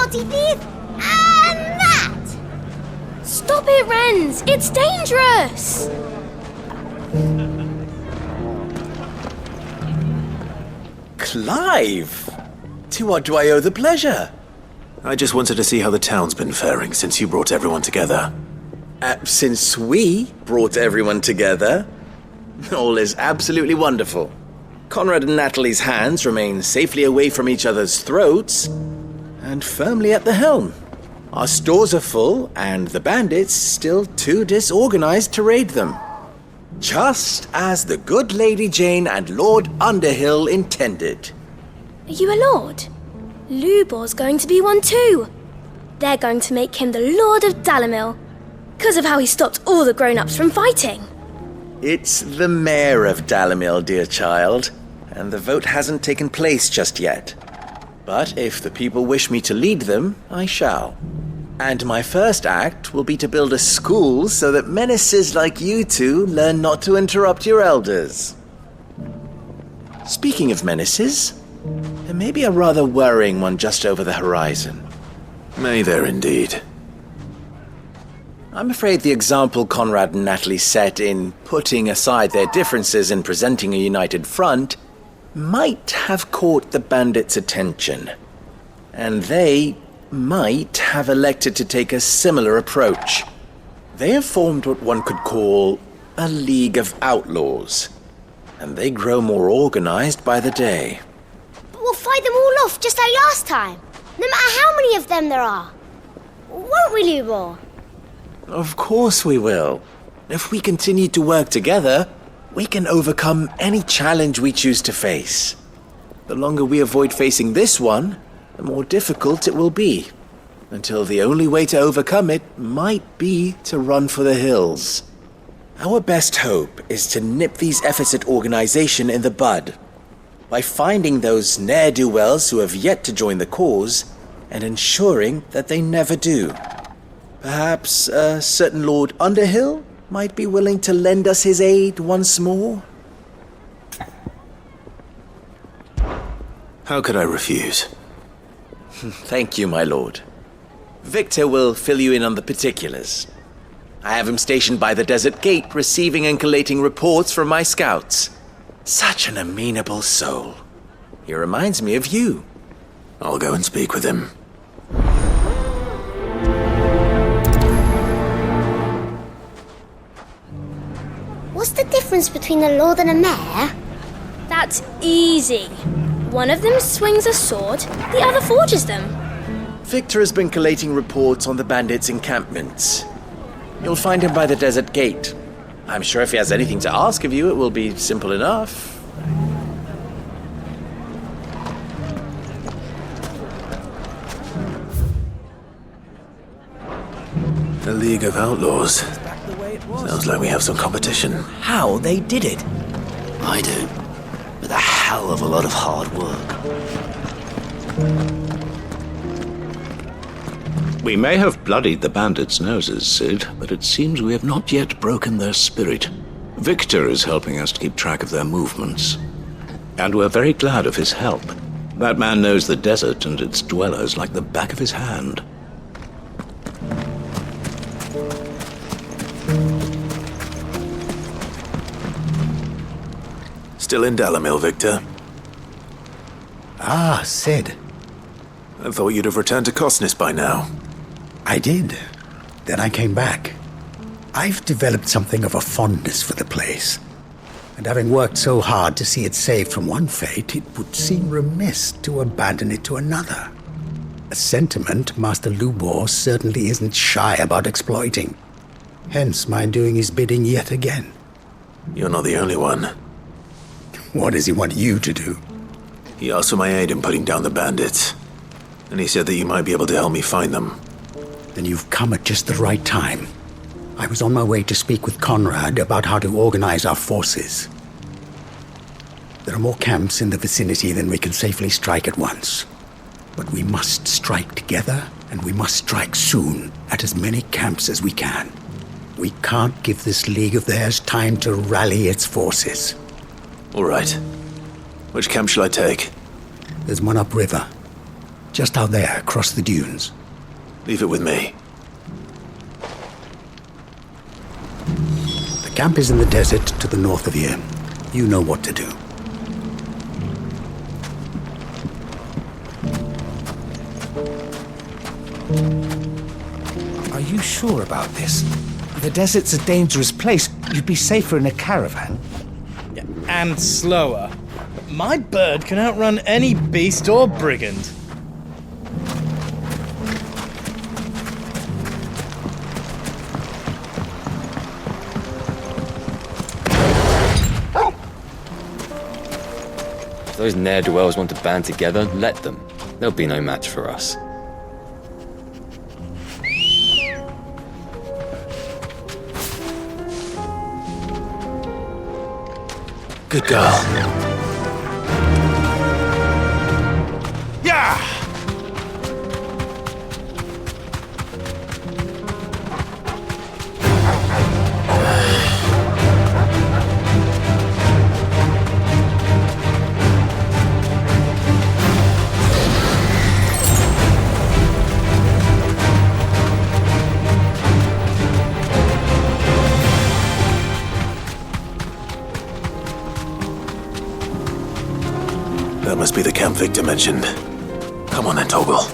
naughty thief, and that! Stop it, Wrens! It's dangerous! Clive! To what do I owe the pleasure? I just wanted to see how the town's been faring since you brought everyone together. Since we brought everyone together, all is absolutely wonderful. Conrad and Natalie's hands remain safely away from each other's throats, and firmly at the helm. Our stores are full, and the bandits still too disorganized to raid them. Just as the good Lady Jane and Lord Underhill intended. Are you a lord? Lubor's going to be one too. They're going to make him the Lord of Dalamil, because of how he stopped all the grown-ups from fighting. It's the mayor of Dalamil, dear child, and the vote hasn't taken place just yet. But if the people wish me to lead them, I shall. And my first act will be to build a school so that menaces like you two learn not to interrupt your elders. Speaking of menaces, there may be a rather worrying one just over the horizon. May there indeed. I'm afraid the example Conrad and Natalie set in putting aside their differences and presenting a united front might have caught the bandits' attention. And they might have elected to take a similar approach. They have formed what one could call a League of Outlaws, and they grow more organized by the day. But we'll fight them all off just like last time, no matter how many of them there are. Won't we, Lubor? Of course we will. If we continue to work together, we can overcome any challenge we choose to face. The longer we avoid facing this one, the more difficult it will be, until the only way to overcome it might be to run for the hills. Our best hope is to nip these efforts at organization in the bud, by finding those ne'er-do-wells who have yet to join the cause, and ensuring that they never do. Perhaps a certain Lord Underhill might be willing to lend us his aid once more? How could I refuse? Thank you, my lord. Victor will fill you in on the particulars. I have him stationed by the desert gate, receiving and collating reports from my scouts. Such an amenable soul. He reminds me of you. I'll go and speak with him. What's the difference between a lord and a mayor? That's easy. One of them swings a sword, the other forges them. Victor has been collating reports on the bandits' encampments. You'll find him by the desert gate. I'm sure if he has anything to ask of you, it will be simple enough. The League of Outlaws. Sounds like we have some competition. How they did it? I do. With a hell of a lot of hard work. We may have bloodied the bandits' noses, Cid, but it seems we have not yet broken their spirit. Victor is helping us to keep track of their movements. And we're very glad of his help. That man knows the desert and its dwellers like the back of his hand. Still in Dalamil, Victor? Ah, Cid. I thought you'd have returned to Cosnis by now. I did. Then I came back. I've developed something of a fondness for the place. And having worked so hard to see it saved from one fate, it would seem remiss to abandon it to another. A sentiment Master Lubor certainly isn't shy about exploiting. Hence my doing his bidding yet again. You're not the only one. What does he want you to do? He asked for my aid in putting down the bandits. And he said that you might be able to help me find them. Then you've come at just the right time. I was on my way to speak with Conrad about how to organize our forces. There are more camps in the vicinity than we can safely strike at once. But we must strike together, and we must strike soon at as many camps as we can. We can't give this league of theirs time to rally its forces. All right. Which camp shall I take? There's one upriver. Just out there, across the dunes. Leave it with me. The camp is in the desert to the north of here. You know what to do. Are you sure about this? The desert's a dangerous place. You'd be safer in a caravan. And slower. My bird can outrun any beast or brigand. If those ne'er-do-wells want to band together, let them. They'll be no match for us. Good girl. Yeah! That must be the camp Victor mentioned. Come on then, Torgal.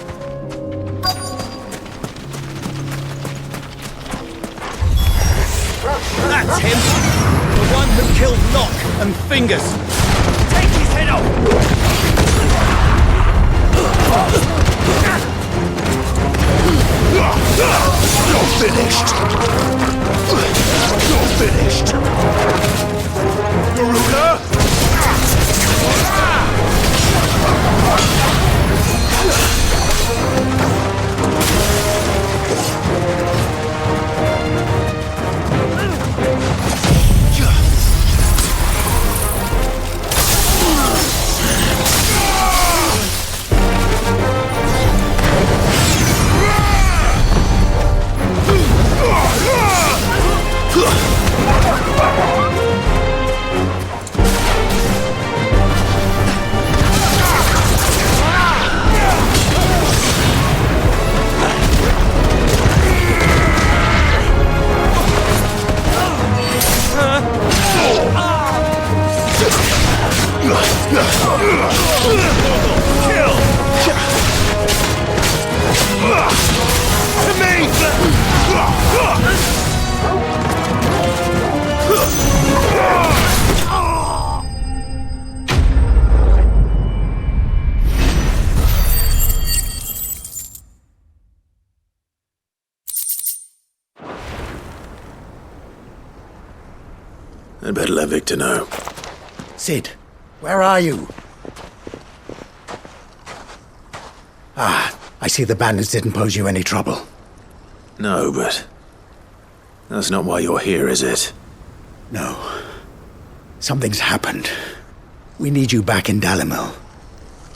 That's him! The one who killed Nock and Fingers! Take his head off! You're finished! You're finished! Garuda! I'd better let Victor know. Cid, where are you? Ah, I see the bandits didn't pose you any trouble. No, but... that's not why you're here, is it? No. Something's happened. We need you back in Dalimil.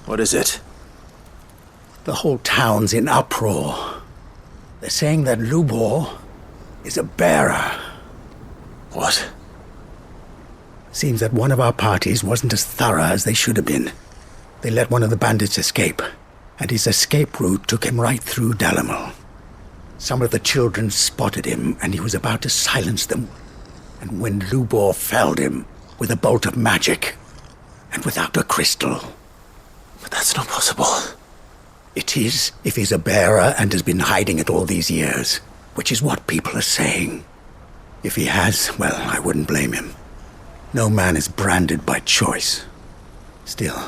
What is it? The whole town's in uproar. They're saying that Lubor is a bearer. What? Seems that one of our parties wasn't as thorough as they should have been. They let one of the bandits escape, and his escape route took him right through Dalimil. Some of the children spotted him, and he was about to silence them. And when Lubor felled him with a bolt of magic, and without a crystal. But that's not possible. It is, if he's a bearer and has been hiding it all these years, which is what people are saying. If he has, well, I wouldn't blame him. No man is branded by choice. Still,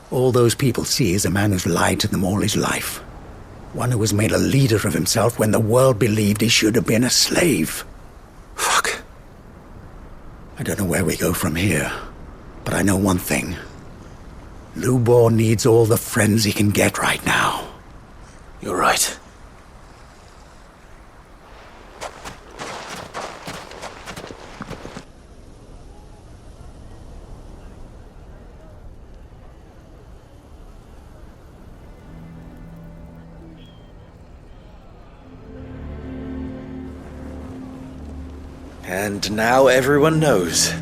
all those people see is a man who's lied to them all his life. One who was made a leader of himself when the world believed he should have been a slave. Fuck. I don't know where we go from here, but I know one thing. Lubor needs all the friends he can get right now. You're right. And now everyone knows.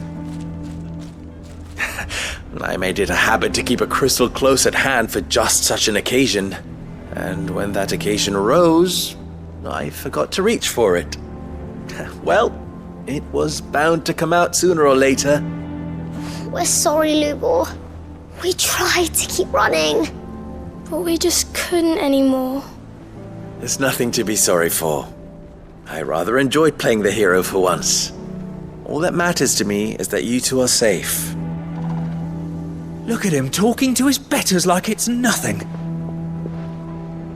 I made it a habit to keep a crystal close at hand for just such an occasion. And when that occasion arose, I forgot to reach for it. Well, it was bound to come out sooner or later. We're sorry, Lubor. We tried to keep running. But we just couldn't anymore. There's nothing to be sorry for. I rather enjoyed playing the hero for once. All that matters to me is that you two are safe. Look at him talking to his betters like it's nothing.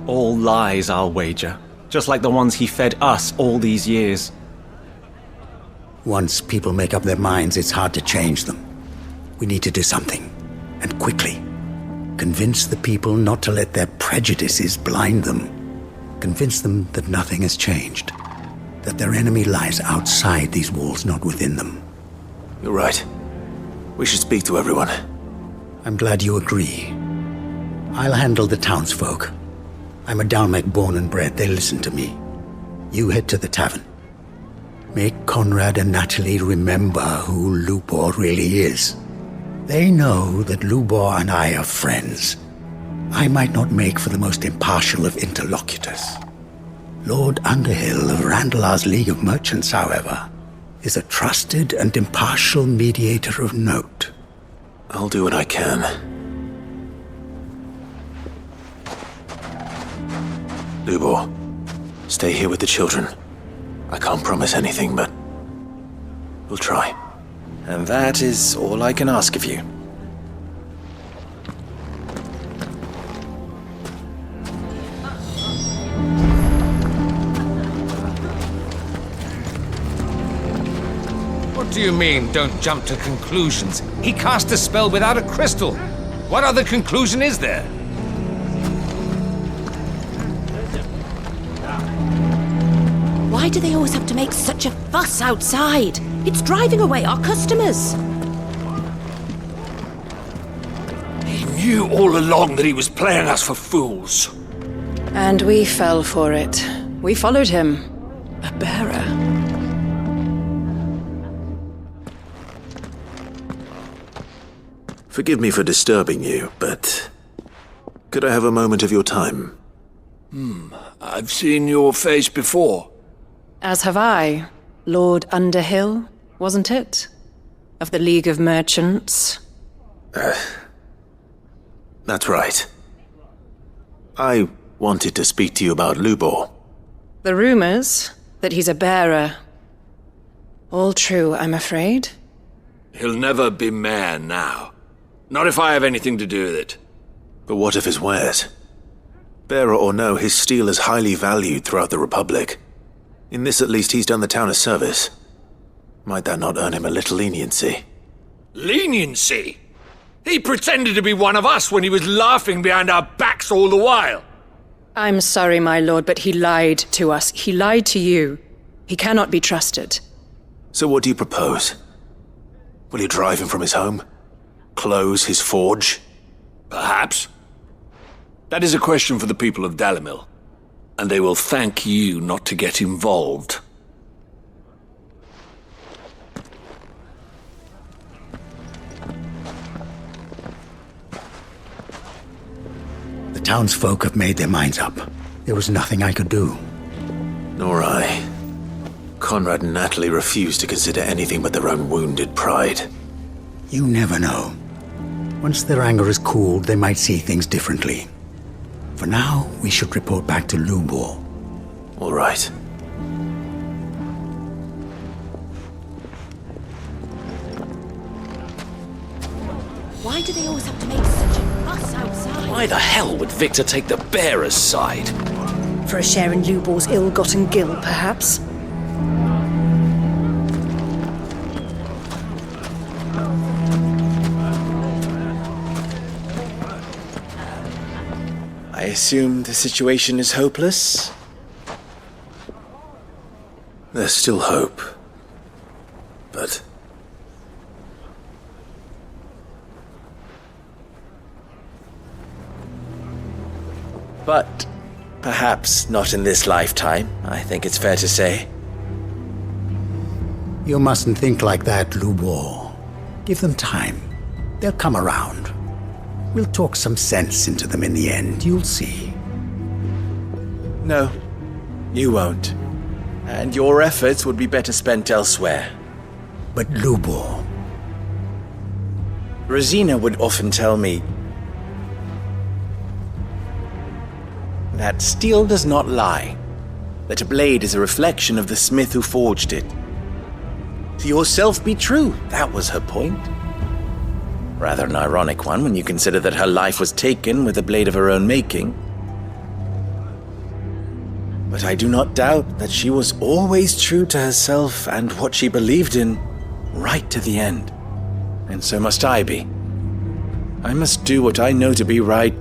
All lies, I'll wager. Just like the ones he fed us all these years. Once people make up their minds, it's hard to change them. We need to do something, and quickly. Convince the people not to let their prejudices blind them. Convince them that nothing has changed. That their enemy lies outside these walls, not within them. You're right. We should speak to everyone. I'm glad you agree. I'll handle the townsfolk. I'm a Dalmek born and bred, they'll listen to me. You head to the tavern. Make Conrad and Natalie remember who Lubor really is. They know that Lubor and I are friends. I might not make for the most impartial of interlocutors. Lord Underhill of Randalar's League of Merchants, however, is a trusted and impartial mediator of note. I'll do what I can. Lubor, stay here with the children. I can't promise anything, but we'll try. And that is all I can ask of you. What do you mean, don't jump to conclusions? He cast a spell without a crystal. What other conclusion is there? Why do they always have to make such a fuss outside? It's driving away our customers. He knew all along that he was playing us for fools. And we fell for it. We followed him. A bearer. Forgive me for disturbing you, but could I have a moment of your time? I've seen your face before. As have I. Lord Underhill, wasn't it? Of the League of Merchants. That's right. I wanted to speak to you about Lubor. The rumors that he's a bearer. All true, I'm afraid. He'll never be mayor now. Not if I have anything to do with it. But what of his wares? Bearer or no, his steel is highly valued throughout the Republic. In this at least he's done the town a service. Might that not earn him a little leniency? Leniency? He pretended to be one of us when he was laughing behind our backs all the while. I'm sorry, my lord, but he lied to us. He lied to you. He cannot be trusted. So what do you propose? Will you drive him from his home? Close his forge? Perhaps. That is a question for the people of Dalimil. And they will thank you not to get involved. The townsfolk have made their minds up. There was nothing I could do. Nor I. Conrad and Natalie refused to consider anything but their own wounded pride. You never know. Once their anger is cooled, they might see things differently. For now, we should report back to Lubor. All right. Why do they always have to make such a fuss outside? Why the hell would Victor take the bearer's side? For a share in Lubor's ill-gotten gil, perhaps? I assume the situation is hopeless? There's still hope. But perhaps not in this lifetime, I think it's fair to say. You mustn't think like that, Lubor. Give them time. They'll come around. We'll talk some sense into them in the end, you'll see. No, you won't. And your efforts would be better spent elsewhere. But Lubor... Rosina would often tell me that steel does not lie, that a blade is a reflection of the smith who forged it. To yourself be true, that was her point. Rather an ironic one when you consider that her life was taken with a blade of her own making. But I do not doubt that she was always true to herself and what she believed in, right to the end. And so must I be. I must do what I know to be right,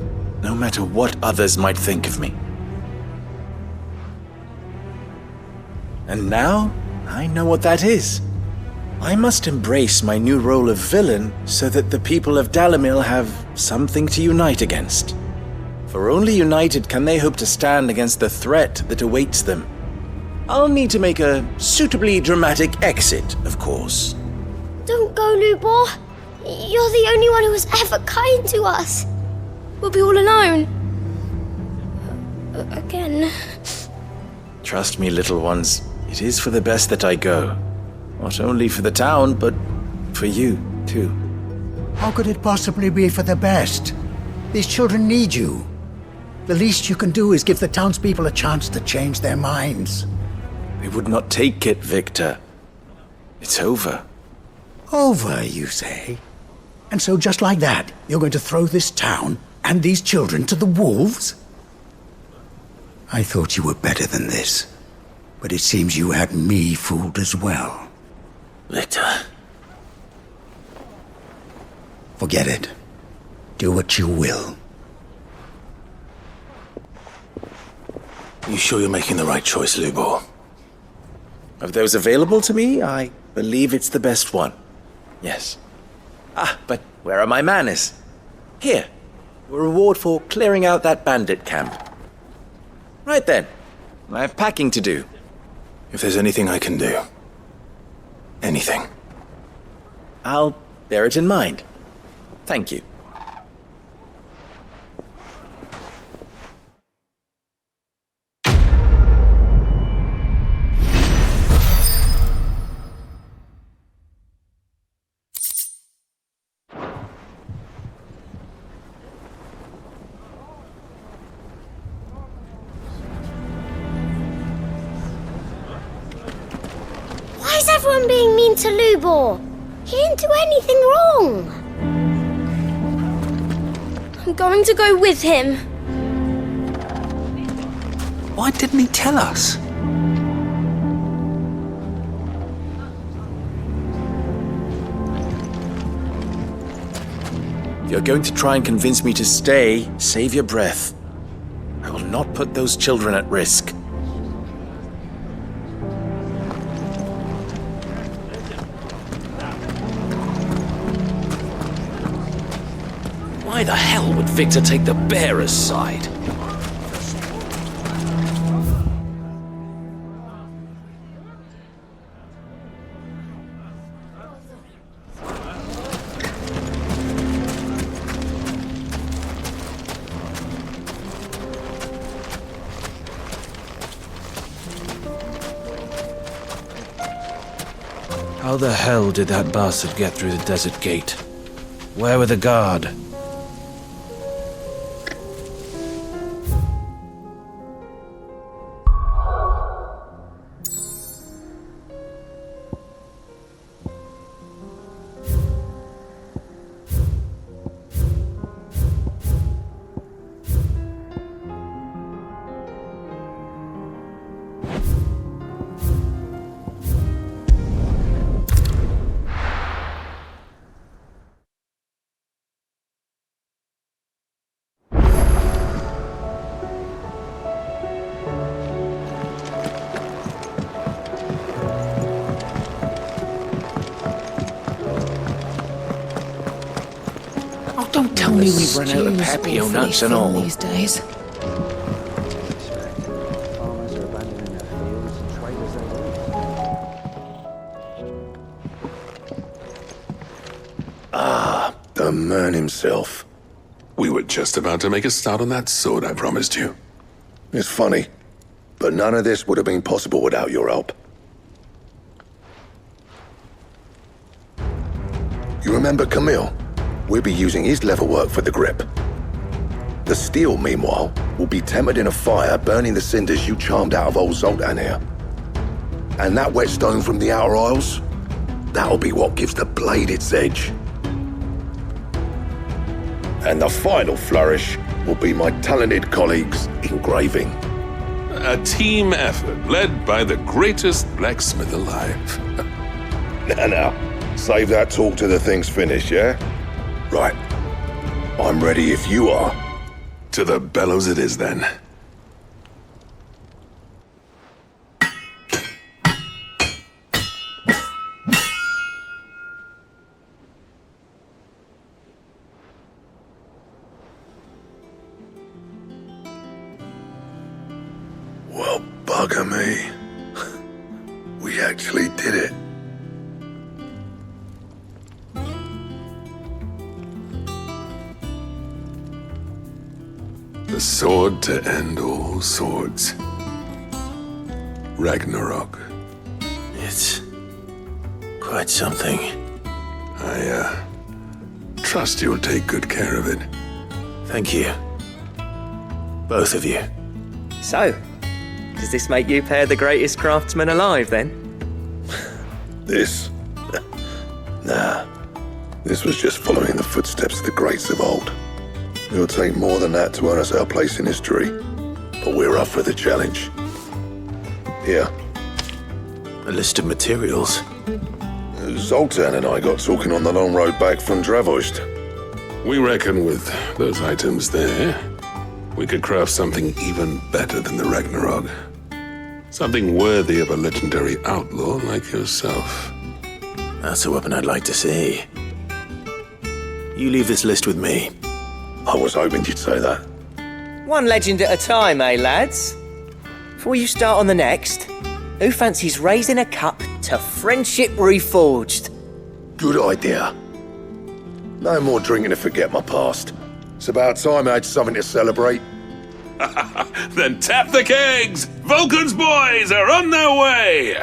no matter what others might think of me. And now, I know what that is. I must embrace my new role of villain so that the people of Dalimil have something to unite against. For only united can they hope to stand against the threat that awaits them. I'll need to make a suitably dramatic exit, of course. Don't go, Lubor. You're the only one who was ever kind to us. We'll be all alone. Again. Trust me, little ones. It is for the best that I go. Not only for the town, but for you, too. How could it possibly be for the best? These children need you. The least you can do is give the townspeople a chance to change their minds. They would not take it, Victor. It's over. Over, you say? And so just like that, you're going to throw this town and these children to the wolves? I thought you were better than this. But it seems you had me fooled as well. Victor. Forget it. Do what you will. You sure you're making the right choice, Lubor? Of those available to me, I believe it's the best one. Yes. But where are my manners? Here. A reward for clearing out that bandit camp. Right then. I have packing to do. If there's anything I can do. Anything. I'll bear it in mind. Thank you. Why is everyone being mean to Lubor? He didn't do anything wrong. I'm going to go with him. Why didn't he tell us? If you're going to try and convince me to stay, save your breath. I will not put those children at risk. Why the hell would Victor take the bearer's side? How the hell did that bastard get through the desert gate? Where were the guard? Don't tell me we've run out of papio nuts and all. These days. The man himself. We were just about to make a start on that sword I promised you. It's funny, but none of this would have been possible without your help. You remember Camille? We'll be using his leatherwork for the grip. The steel, meanwhile, will be tempered in a fire burning the cinders you charmed out of old Zoltan here. And that whetstone from the Outer Isles? That'll be what gives the blade its edge. And the final flourish will be my talented colleagues' engraving. A team effort led by the greatest blacksmith alive. Now, save that talk till the thing's finished, yeah? Right. I'm ready if you are. To the bellows it is, then. Well, bugger me. We actually did it. The sword to end all swords. Ragnarok. It's quite something. I trust you'll take good care of it. Thank you. Both of you. So, does this make you pair the greatest craftsman alive, then? This? Nah. This was just following the footsteps of the greats of old. It'll take more than that to earn us our place in history. But we're up for the challenge. Here. A list of materials. Zoltan and I got talking on the long road back from Dravost. We reckon with those items there, we could craft something even better than the Ragnarok. Something worthy of a legendary outlaw like yourself. That's a weapon I'd like to see. You leave this list with me. I was hoping you'd say that. One legend at a time, eh, lads? Before you start on the next, who fancies raising a cup to friendship reforged? Good idea. No more drinking to forget my past. It's about time I had something to celebrate. Then tap the kegs! Vulcan's boys are on their way!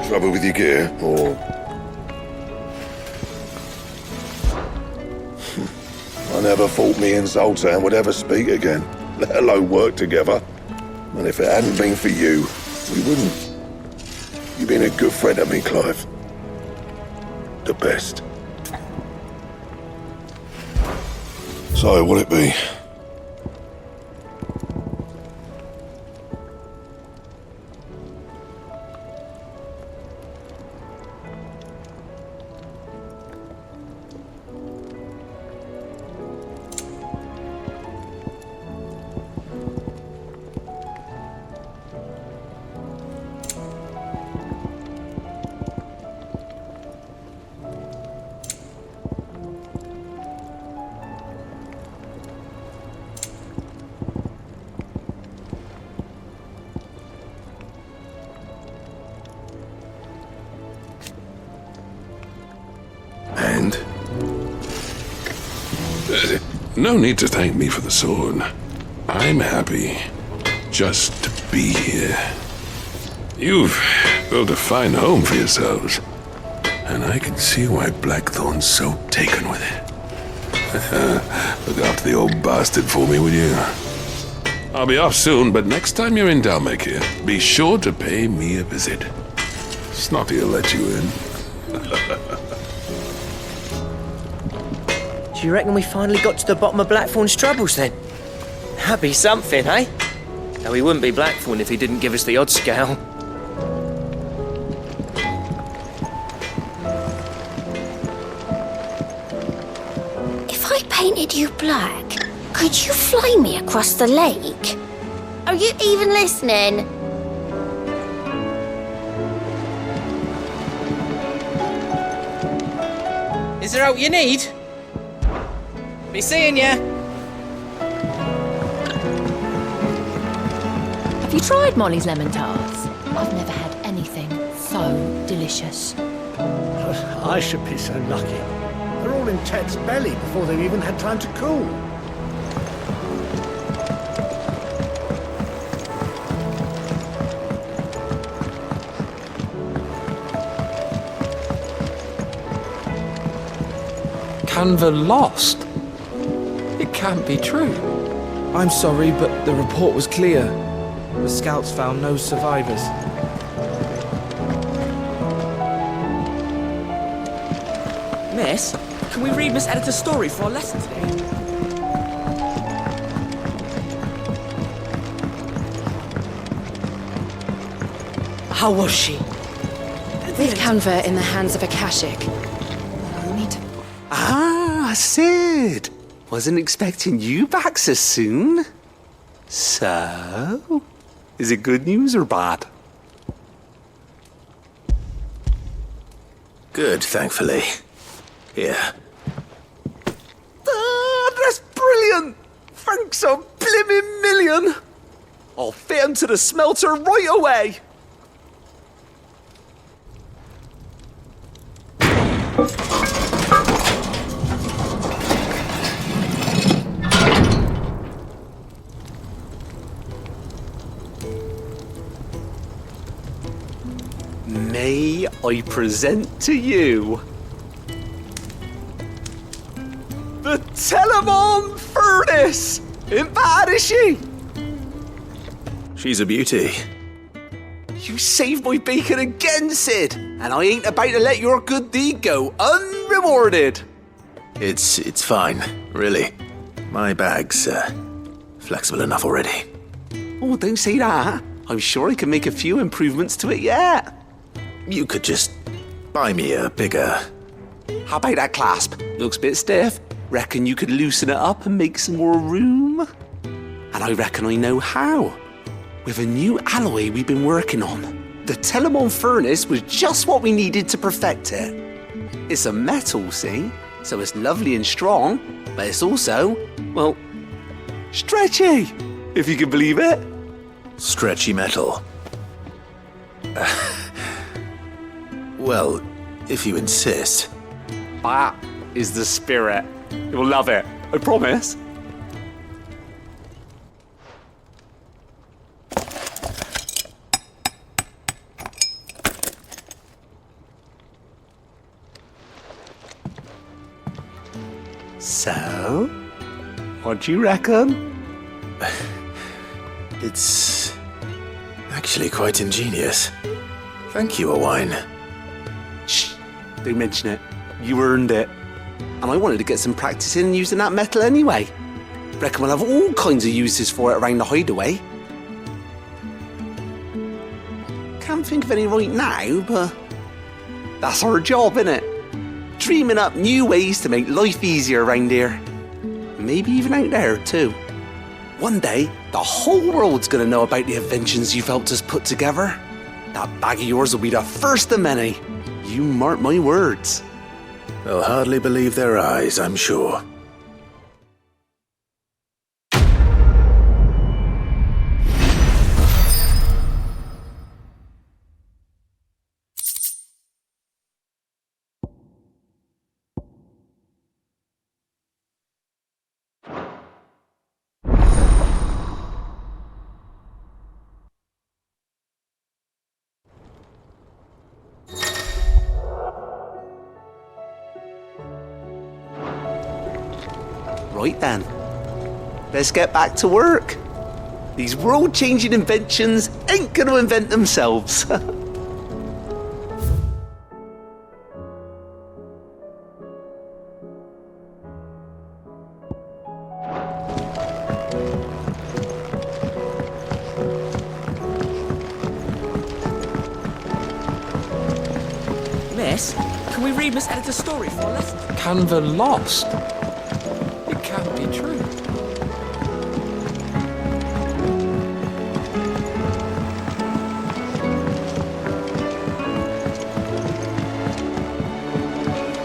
Trouble with your gear, or... I never thought me and Zoltan would ever speak again, let alone work together. And if it hadn't been for you, we wouldn't. You've been a good friend to me, Clive. The best. So, what'll it be? No need to thank me for the sword. I'm happy just to be here. You've built a fine home for yourselves, and I can see why Blackthorn's so taken with it. Look after the old bastard for me, will you? I'll be off soon, but next time you're in Dalmacia, be sure to pay me a visit. Snotty will let you in. Do you reckon we finally got to the bottom of Blackthorn's troubles then? That'd be something, eh? Though he wouldn't be Blackthorn if he didn't give us the odd scale. If I painted you black, could you fly me across the lake? Are you even listening? Is there out you need? Be seeing ya. Have you tried Molly's lemon tarts? I've never had anything so delicious. I should be so lucky. They're all in Ted's belly before they've even had time to cool. Canva lost? It can't be true. I'm sorry, but the report was clear. The scouts found no survivors. Miss, can we read Miss Editor's story for our lesson today? How was she? Leave Canva in the hands of Akashic. Ah, Cid! Wasn't expecting you back so soon. So, is it good news or bad? Good, thankfully. Here. Ah, that's brilliant! Thanks a blimmin' million! I'll fit 'em to the smelter right away! May I present to you the Telamon furnace? Ain't bad, is she? She's a beauty. You saved my bacon again, Cid, and I ain't about to let your good deed go unrewarded. It's fine, really. My bag's flexible enough already. Oh, don't say that. I'm sure I can make a few improvements to it yet. You could just buy me a bigger... How about that clasp? Looks a bit stiff. Reckon you could loosen it up and make some more room? And I reckon I know how. With a new alloy we've been working on. The Telamon furnace was just what we needed to perfect it. It's a metal, see? So it's lovely and strong, but it's also, well, stretchy, if you can believe it. Stretchy metal. Well, if you insist. That is the spirit. You'll love it, I promise. So, what do you reckon? It's actually quite ingenious. Thank you, Owain. Shh, don't mention it. You earned it. And I wanted to get some practice in using that metal anyway. Reckon we'll have all kinds of uses for it around the hideaway. Can't think of any right now, but that's our job, innit? Dreaming up new ways to make life easier around here. Maybe even out there, too. One day, the whole world's gonna know about the inventions you've helped us put together. That bag of yours will be the first of many. You mark my words. They'll hardly believe their eyes, I'm sure. Right then. Let's get back to work. These world-changing inventions ain't gonna invent themselves. Miss, can we read Miss Editor's story for a lesson? Canva lost? It can't be true.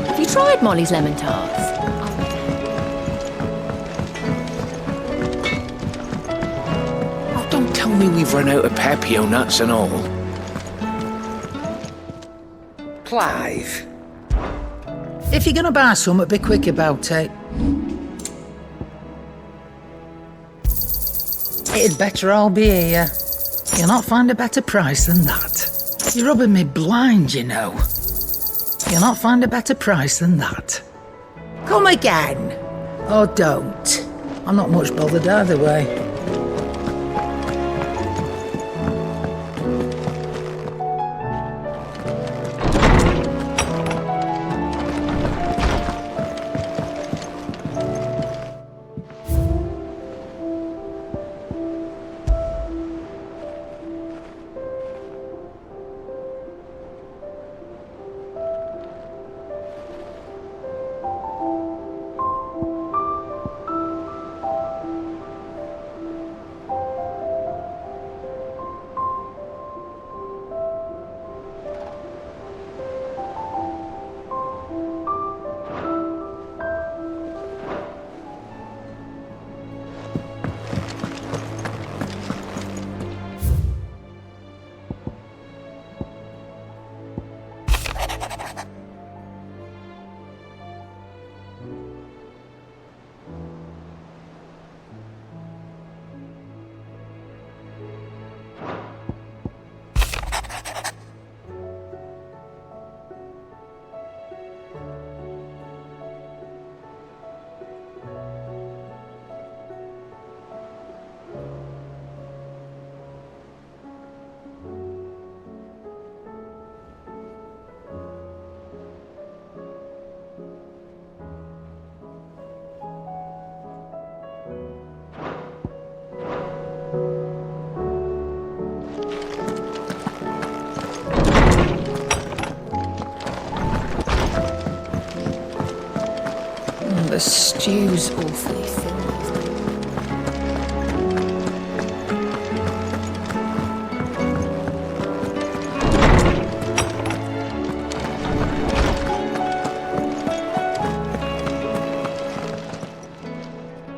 Have you tried Molly's lemon tarts? Oh, don't tell me we've run out of Papio nuts and all. Clive. If you're gonna buy some, be quick about it. It'd better all be here. You'll not find a better price than that. You're rubbing me blind, you know. You'll not find a better price than that. Come again. Or don't. I'm not much bothered either way. The stew's awfully thin.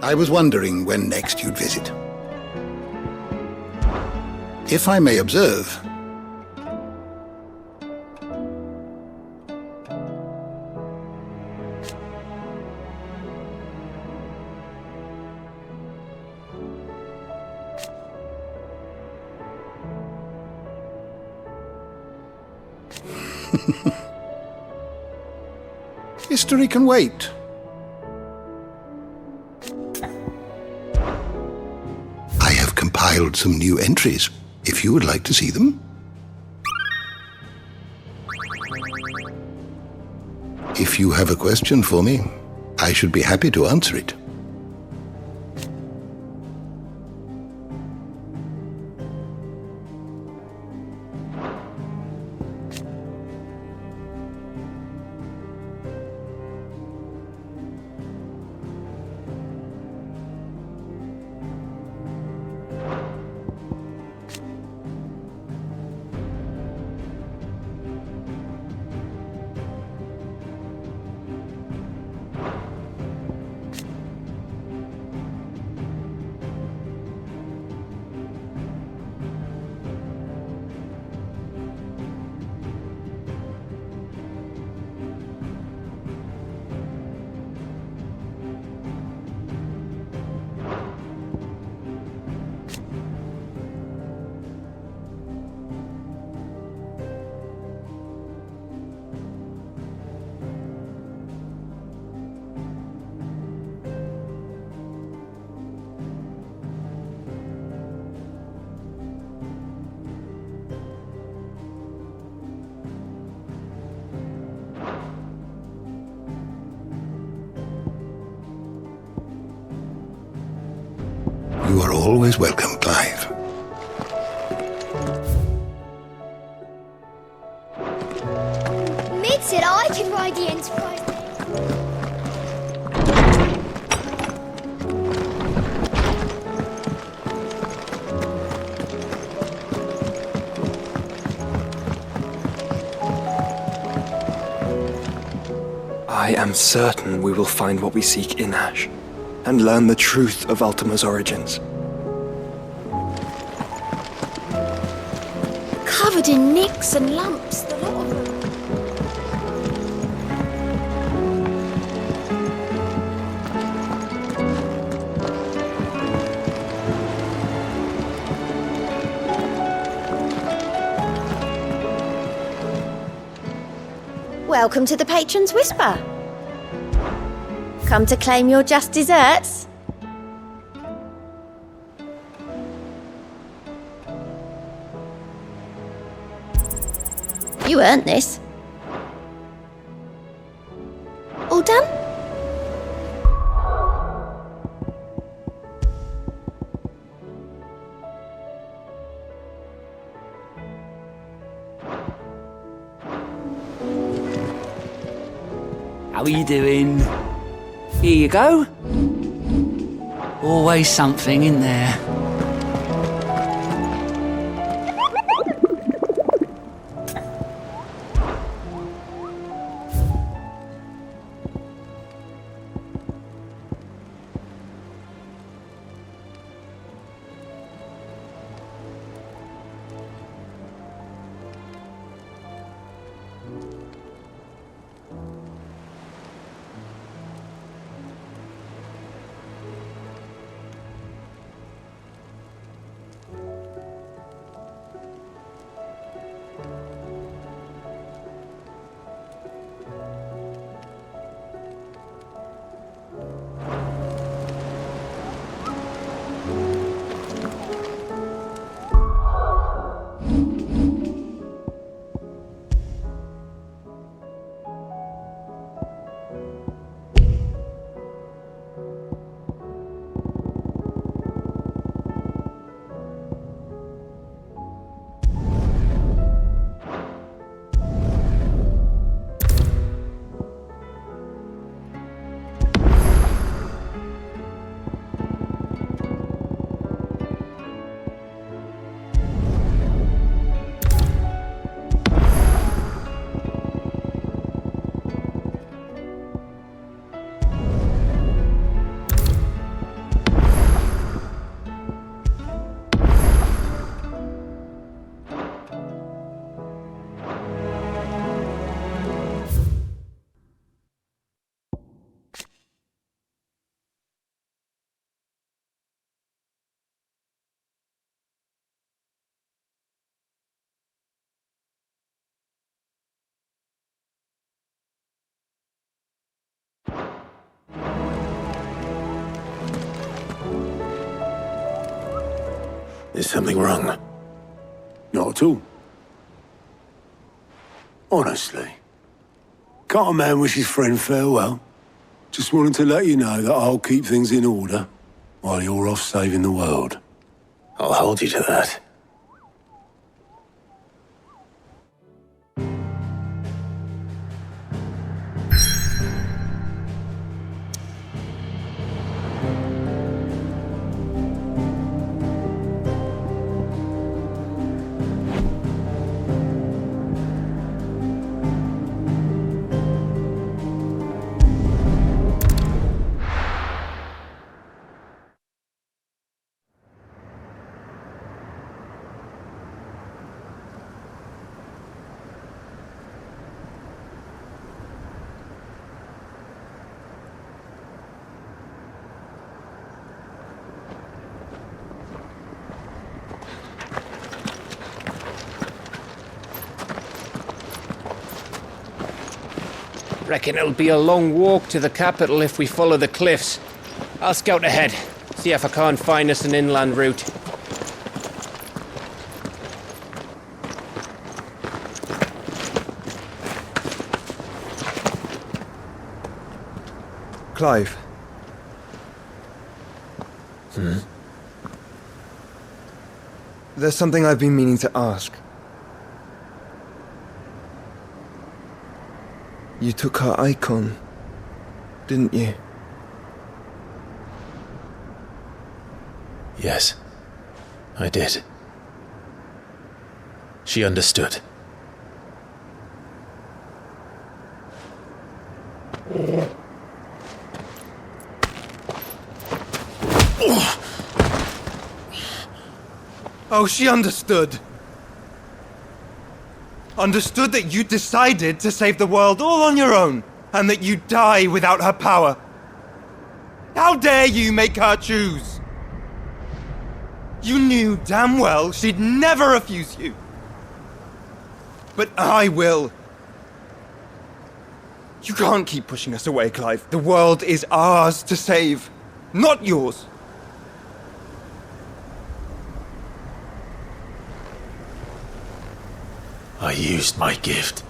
I was wondering when next you'd visit. If I may observe, history can wait. I have compiled some new entries, if you would like to see them. If you have a question for me, I should be happy to answer it. You are always welcome, Clive. Mid said I could ride the Enterprise. I am certain we will find what we seek in Ash, and learn the truth of Ultima's origins. Covered in nicks and lumps, the lot of them. Welcome to the Patron's Whisper. Come to claim your just desserts? You earned this. All done? How are you doing? Here you go. Always something in there. Is something wrong? Not at all. Honestly. Can't a man wish his friend farewell? Just wanted to let you know that I'll keep things in order while you're off saving the world. I'll hold you to that. Reckon it'll be a long walk to the capital if we follow the cliffs. I'll scout ahead, see if I can't find us an inland route. Clive. There's something I've been meaning to ask. You took her Eikon, didn't you? Yes, I did. She understood. Oh, she understood. Understood that you decided to save the world all on your own, and that you'd die without her power. How dare you make her choose? You knew damn well she'd never refuse you. But I will. You can't keep pushing us away, Clive. The world is ours to save, not yours. I used my gift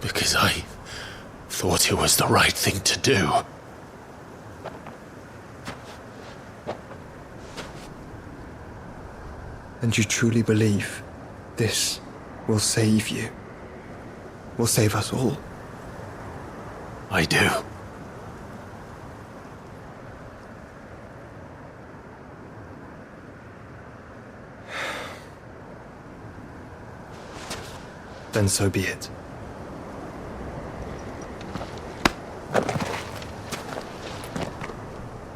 because I thought it was the right thing to do. And you truly believe this will save you? Will save us all? I do. Then so be it.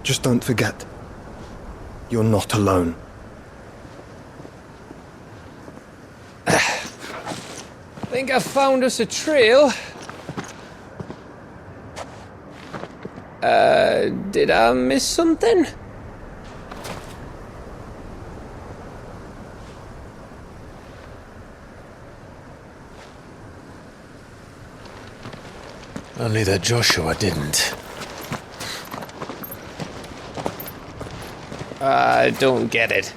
Just don't forget, you're not alone. Think I found us a trail. Did I miss something? Only that Joshua didn't. I don't get it.